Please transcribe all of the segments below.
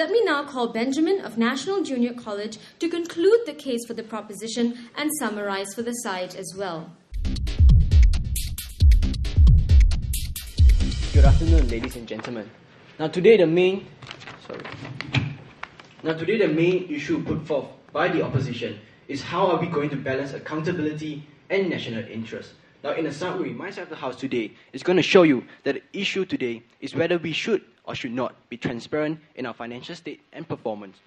let me now call Benjamin of National Junior College to conclude the case for the proposition and summarize for the side as well. Good afternoon, ladies and gentlemen. Now today the main issue put forth by the opposition is how are we going to balance accountability and national interest. Now in a summary, my side of the house today is going to show you that the issue today is whether we should or should not be transparent in our financial state and performance.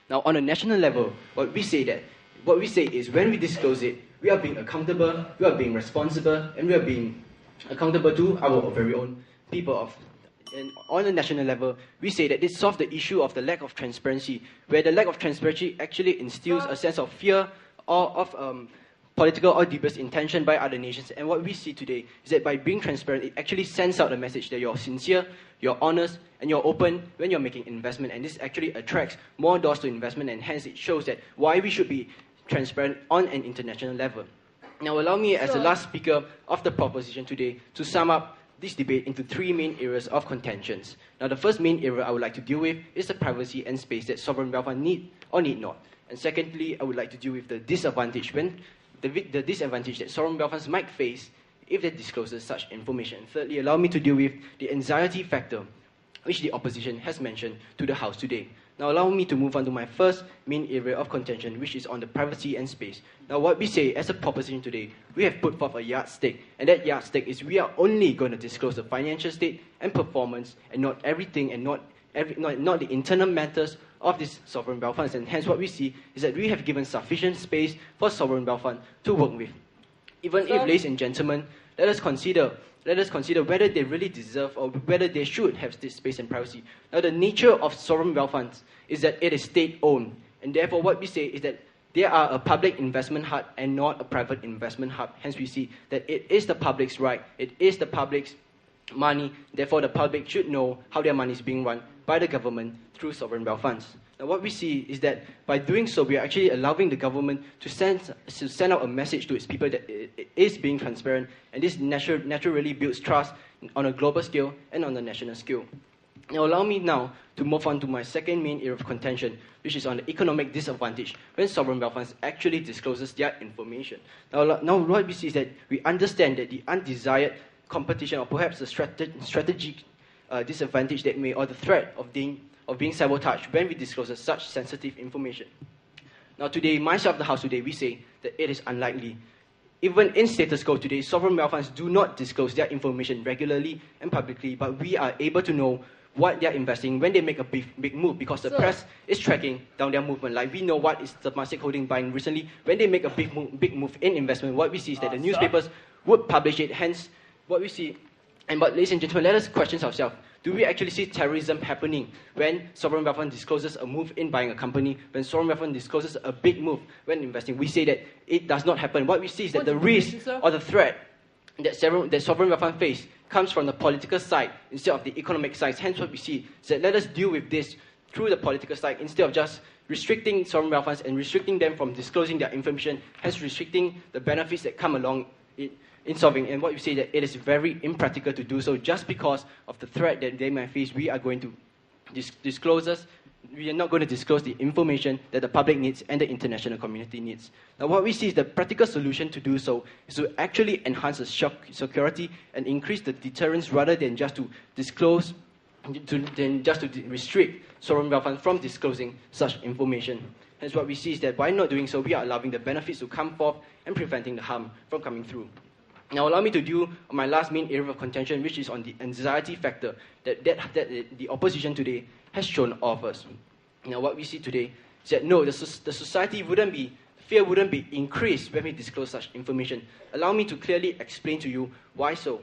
Now on a national level, what we say is when we disclose it, we are being accountable, we are being responsible, and we are being accountable to our very own people. And on a national level, we say that this solves the issue of the lack of transparency, where the lack of transparency actually instills a sense of fear or of political or dubious intention by other nations. And what we see today is that by being transparent, it actually sends out a message that you're sincere, you're honest, and you're open when you're making investment. And this actually attracts more doors to investment, and hence it shows that why we should be transparent on an international level. Now allow me as the last speaker of the proposition today to sum up this debate into three main areas of contentions. Now the first main area I would like to deal with is the privacy and space that sovereign wealth fund need or need not. And secondly, I would like to deal with the disadvantage the disadvantage that sovereign wealth funds might face if they disclose such information. And thirdly, allow me to deal with the anxiety factor which the opposition has mentioned to the House today. Now allow me to move on to my first main area of contention, which is on the privacy and space. Now what we say as a proposition today, we have put forth a yardstick, and that yardstick is we are only going to disclose the financial state and performance, and not everything, and not the internal matters of these sovereign wealth funds. And hence what we see is that we have given sufficient space for sovereign wealth fund to work with. Even if, ladies and gentlemen, let us consider whether they really deserve or whether they should have this space and privacy. Now, the nature of sovereign wealth funds is that it is state-owned, and therefore what we say is that they are a public investment hub and not a private investment hub. Hence, we see that it is the public's right, it is the public's money, therefore the public should know how their money is being run by the government through sovereign wealth funds. Now, what we see is that by doing so, we are actually allowing the government to send out a message to its people that it is being transparent, and this naturally builds trust on a global scale and on a national scale. Now, allow me now to move on to my second main area of contention, which is on the economic disadvantage when sovereign wealth funds actually discloses their information. Now, what we see is that we understand that the undesired competition, or perhaps the strategic disadvantage that may, or the threat of being sabotaged when we disclose such sensitive information. Now today, my side of the house today, we say that it is unlikely. Even in status quo today, sovereign wealth funds do not disclose their information regularly and publicly, but we are able to know what they are investing when they make a big move, because the press is tracking down their movement. Like we know what is Temasek Holding buying recently. When they make a big move in investment, what we see is that the newspapers would publish it. Hence, what we see. But ladies and gentlemen, let us question ourselves. Do we actually see terrorism happening when sovereign wealth fund discloses a move in buying a company, when sovereign wealth fund discloses a big move when investing? We say that it does not happen. What we see is that the risk or the threat that sovereign wealth fund face comes from the political side instead of the economic side. Hence what we see is that let us deal with this through the political side instead of just restricting sovereign wealth funds and restricting them from disclosing their information, hence restricting the benefits that come along in solving. And what we say that it is very impractical to do so just because of the threat that they might face. We are going to we are not going to disclose the information that the public needs and the international community needs. Now what we see is the practical solution to do so is to actually enhance the security and increase the deterrence rather than just to disclose, than just to restrict sovereign wealth funds from disclosing such information. Hence what we see is that by not doing so, we are allowing the benefits to come forth and preventing the harm from coming through. Now allow me to deal on my last main area of contention, which is on the anxiety factor that the opposition today has shown of us. Now what we see today is that no, the society fear wouldn't be increased when we disclose such information. Allow me to clearly explain to you why so.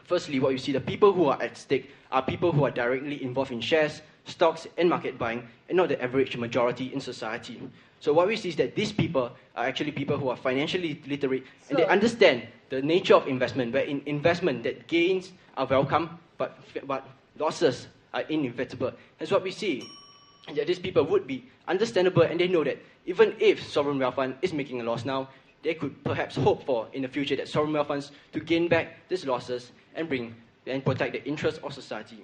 Firstly, what you see, the people who are at stake are people who are directly involved in shares, stocks, and market buying, and not the average majority in society. So what we see is that these people are actually people who are financially literate, and they understand the nature of investment, where in investment that gains are welcome, but losses are inevitable. That's what we see, that these people would be understandable, and they know that even if sovereign wealth fund is making a loss now, they could perhaps hope for in the future that sovereign wealth funds to gain back these losses and protect the interests of society.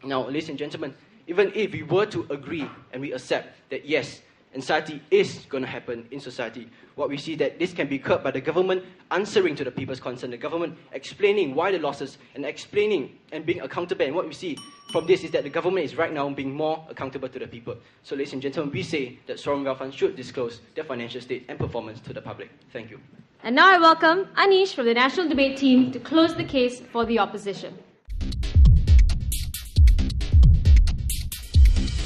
Now, ladies and gentlemen, even if we were to agree and we accept that yes, anxiety is going to happen in society, what we see that this can be curbed by the government answering to the people's concern, the government explaining why the losses and explaining and being accountable. And what we see from this is that the government is right now being more accountable to the people. So ladies and gentlemen, we say that sovereign wealth funds should disclose their financial state and performance to the public. Thank you. And now I welcome Anish from the National Debate Team to close the case for the opposition.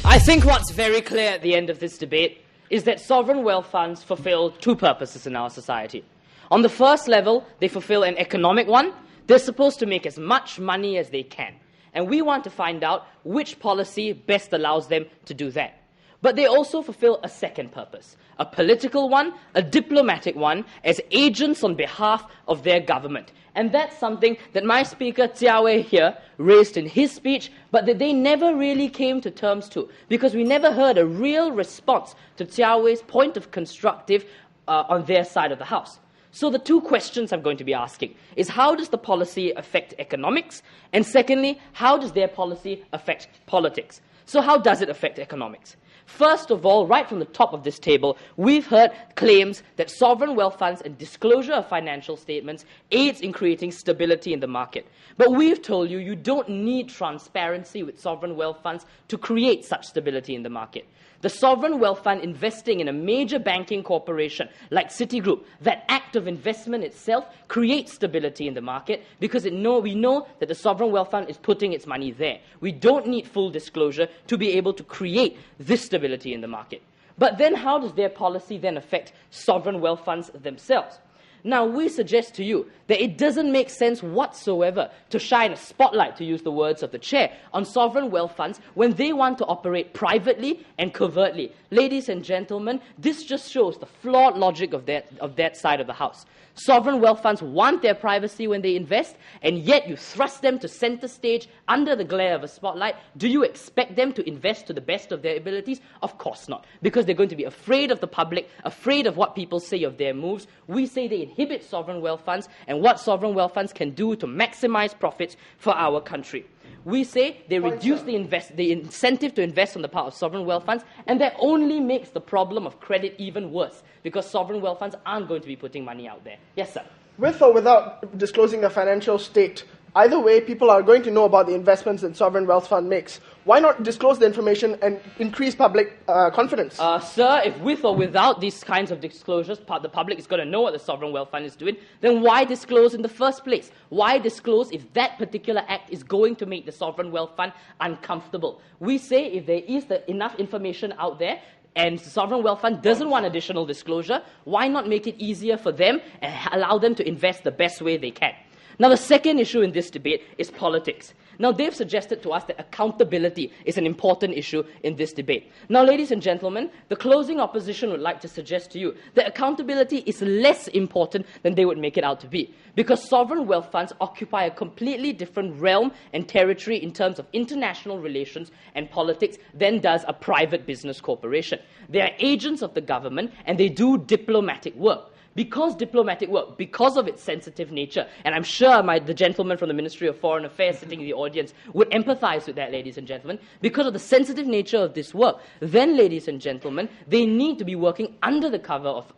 I think what's very clear at the end of this debate is that sovereign wealth funds fulfill two purposes in our society. On the first level, they fulfill an economic one. They're supposed to make as much money as they can. And we want to find out which policy best allows them to do that. But they also fulfill a second purpose, a political one, a diplomatic one, as agents on behalf of their government. And that's something that my speaker, Jia Wei, here raised in his speech, but that they never really came to terms to, because we never heard a real response to Jia Wei's point of constructive on their side of the house. So the two questions I'm going to be asking is, how does the policy affect economics? And secondly, how does their policy affect politics? So how does it affect economics? First of all, right from the top of this table, we've heard claims that sovereign wealth funds and disclosure of financial statements aids in creating stability in the market. But we've told you, you don't need transparency with sovereign wealth funds to create such stability in the market. The sovereign wealth fund investing in a major banking corporation like Citigroup, that act of investment itself creates stability in the market because we know that the sovereign wealth fund is putting its money there. We don't need full disclosure to be able to create this stability in the market. But then how does their policy then affect sovereign wealth funds themselves? Now, we suggest to you that it doesn't make sense whatsoever to shine a spotlight, to use the words of the chair, on sovereign wealth funds when they want to operate privately and covertly. Ladies and gentlemen, this just shows the flawed logic of that side of the house. Sovereign wealth funds want their privacy when they invest, and yet you thrust them to center stage under the glare of a spotlight. Do you expect them to invest to the best of their abilities? Of course not, because they're going to be afraid of the public, afraid of what people say of their moves. We say they inhibit sovereign wealth funds and what sovereign wealth funds can do to maximize profits for our country. We say they reduce the incentive to invest on the part of sovereign wealth funds, and that only makes the problem of credit even worse, because sovereign wealth funds aren't going to be putting money out there. Yes, sir. With or without disclosing the financial state, either way, people are going to know about the investments that sovereign wealth fund makes. Why not disclose the information and increase public confidence? Sir, if with or without these kinds of disclosures, the public is going to know what the sovereign wealth fund is doing, then why disclose in the first place? Why disclose if that particular act is going to make the sovereign wealth fund uncomfortable? We say if there is enough information out there, and the sovereign wealth fund doesn't want additional disclosure, why not make it easier for them and allow them to invest the best way they can? Now, the second issue in this debate is politics. Now, they've suggested to us that accountability is an important issue in this debate. Now, ladies and gentlemen, the closing opposition would like to suggest to you that accountability is less important than they would make it out to be, because sovereign wealth funds occupy a completely different realm and territory in terms of international relations and politics than does a private business corporation. They are agents of the government, and they do diplomatic work. Because diplomatic work, because of its sensitive nature, and I'm sure the gentleman from the Ministry of Foreign Affairs sitting in the audience would empathize with that, ladies and gentlemen, because of the sensitive nature of this work, then, ladies and gentlemen, they need to be working under the cover of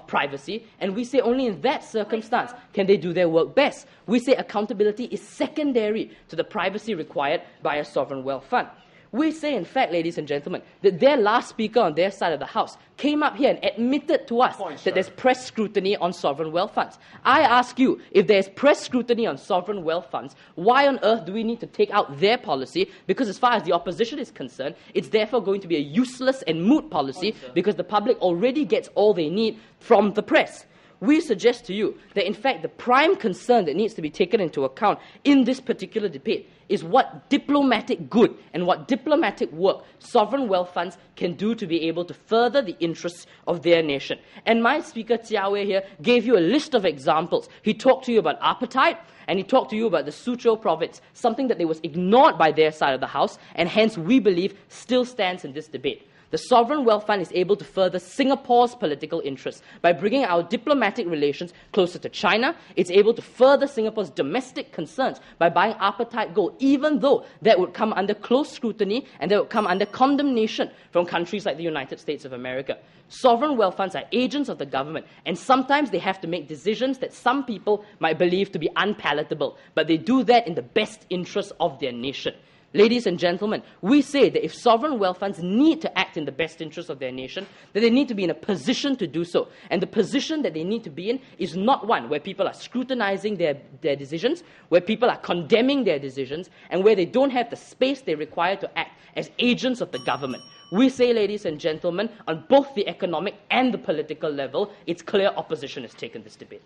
privacy, and we say only in that circumstance can they do their work best. We say accountability is secondary to the privacy required by a sovereign wealth fund. We say, in fact, ladies and gentlemen, that their last speaker on their side of the house came up here and admitted to us that there's press scrutiny on sovereign wealth funds. I ask you, if there's press scrutiny on sovereign wealth funds, why on earth do we need to take out their policy? Because as far as the opposition is concerned, it's therefore going to be a useless and moot policy because the public already gets all they need from the press. We suggest to you that, in fact, the prime concern that needs to be taken into account in this particular debate is what diplomatic good and what diplomatic work sovereign wealth funds can do to be able to further the interests of their nation. And my speaker, Jia Wei, here gave you a list of examples. He talked to you about apartheid, and he talked to you about the Suzhou province, something that was ignored by their side of the house, and hence we believe still stands in this debate. The Sovereign Wealth Fund is able to further Singapore's political interests by bringing our diplomatic relations closer to China. It's able to further Singapore's domestic concerns by buying apartheid gold, even though that would come under close scrutiny and that would come under condemnation from countries like the United States of America. Sovereign wealth funds are agents of the government, and sometimes they have to make decisions that some people might believe to be unpalatable, but they do that in the best interest of their nation. Ladies and gentlemen, we say that if sovereign wealth funds need to act in the best interest of their nation, that they need to be in a position to do so. And the position that they need to be in is not one where people are scrutinizing their decisions, where people are condemning their decisions, and where they don't have the space they require to act as agents of the government. We say, ladies and gentlemen, on both the economic and the political level, it's clear opposition has taken this debate.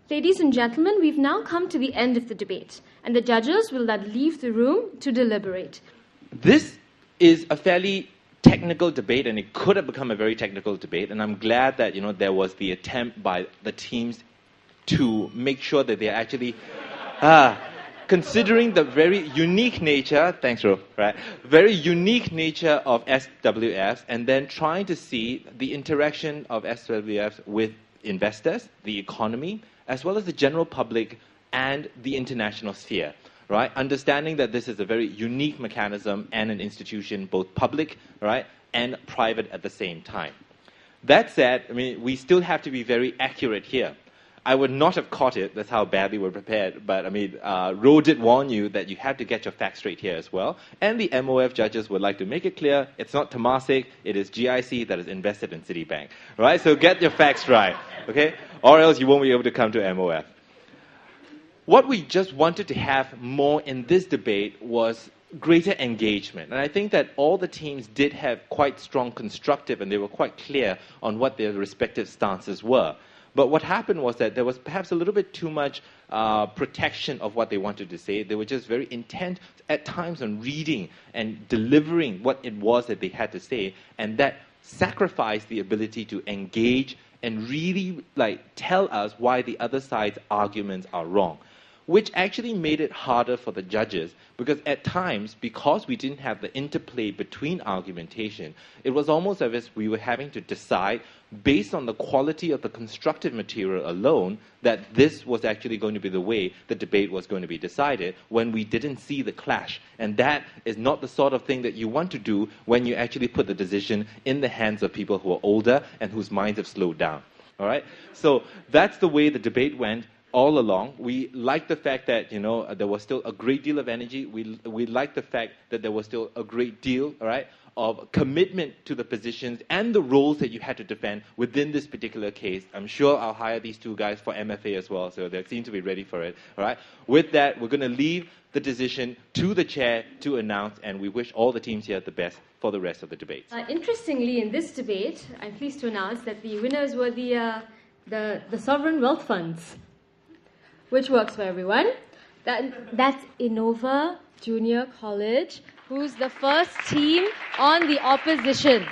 Ladies and gentlemen, we've now come to the end of the debate, and the judges will now leave the room to deliberate. This is a fairly technical debate, and it could have become a very technical debate, and I'm glad that there was the attempt by the teams to make sure that they're actually considering the very unique nature, thanks Ro, right? Very unique nature of SWFs, and then trying to see the interaction of SWFs with investors, the economy, as well as the general public and the international sphere, right? Understanding that this is a very unique mechanism and an institution, both public, right, and private at the same time. That said, we still have to be very accurate here. I would not have caught it, that's how badly we're prepared, but Ro did warn you that you have to get your facts straight here as well, and the MOF judges would like to make it clear, it's not Temasek, it is GIC that is invested in Citibank, right? So get your facts right, okay? Or else you won't be able to come to MOF. What we just wanted to have more in this debate was greater engagement. And I think that all the teams did have quite strong constructive, and they were quite clear on what their respective stances were. But what happened was that there was perhaps a little bit too much protection of what they wanted to say. They were just very intent at times on reading and delivering what it was that they had to say, and that sacrificed the ability to engage and really tell us why the other side's arguments are wrong, which actually made it harder for the judges, because at times, because we didn't have the interplay between argumentation, it was almost as if we were having to decide, based on the quality of the constructive material alone, that this was actually going to be the way the debate was going to be decided, when we didn't see the clash. And that is not the sort of thing that you want to do when you actually put the decision in the hands of people who are older and whose minds have slowed down. All right? So that's the way the debate went all along. We liked the fact that there was still a great deal of energy. We liked the fact that there was still a great deal, all right, of commitment to the positions and the roles that you had to defend within this particular case. I'm sure I'll hire these two guys for MFA as well, so they seem to be ready for it. All right. With that, we're going to leave the decision to the chair to announce, and we wish all the teams here the best for the rest of the debate. Interestingly, in this debate, I'm pleased to announce that the winners were the sovereign wealth funds, which works for everyone. That's Innova Junior College, who's the first team on the opposition.